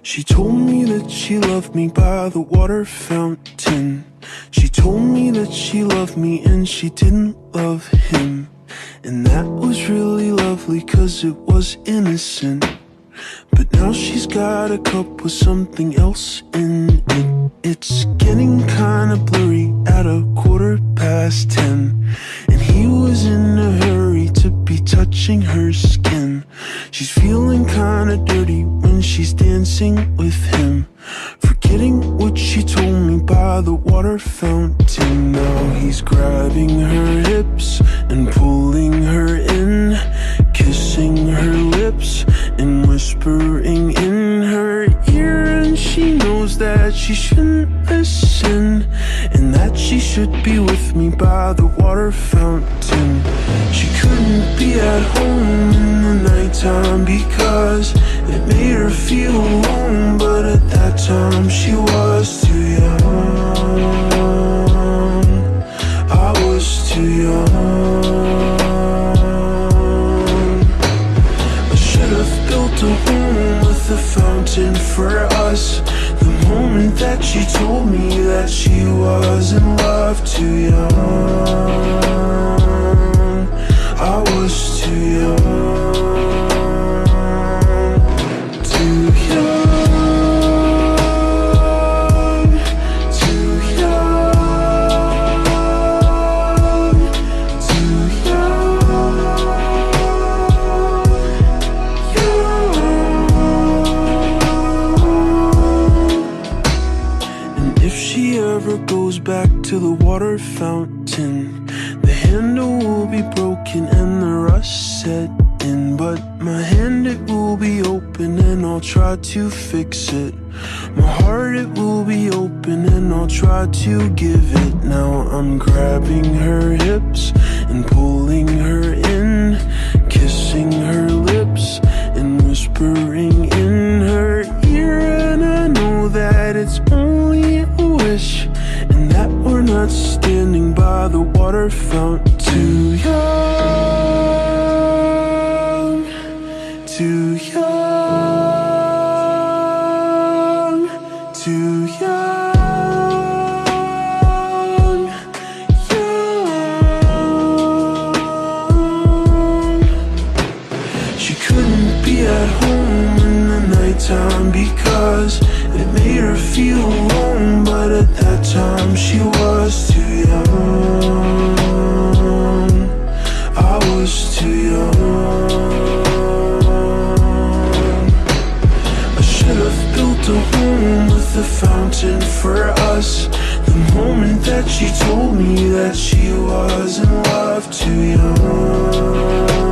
She told me that she loved me by the water fountain. She told me that she loved me and she didn't love him. And that was really lovely, 'cause it was innocent. But now she's got a cup with something else in it. It's getting kinda blurry at 10:15, and he was in a hurry to be touching her skin. She's feeling kinda dirty when she's dancing with him, forgetting what she told me by the water fountain. Now he's grabbing her hips and pulling her in, kissing her lips and whispering in her ear. And she knows that she shouldn't listen, and that she should be with me by the water fountain. She couldn't be at home in the nighttime because it made her feel alone. But at that time she was too young. I was too young. I should have built a home with a fountain for us. The moment that she told me that she was in love, too young. I was too young. Too young. Too young. Too young. And if she ever goes back to the water fountain, the handle will be broken and the rust set in. But my hand, it will be open and I'll try to fix it. My heart, it will be open and I'll try to give it. Now I'm grabbing her hips and pulling her in, kissing her lips and whispering in her ear. And I know that it's only a wish, and that we're not standing by the water fountain. Too young. Too young. Too young. Young. She couldn't be at home in the nighttime because it made her feel alone. But at that time she was too young. I was too young. I should have built a home with a fountain for us. The moment that she told me that she was in love, too young.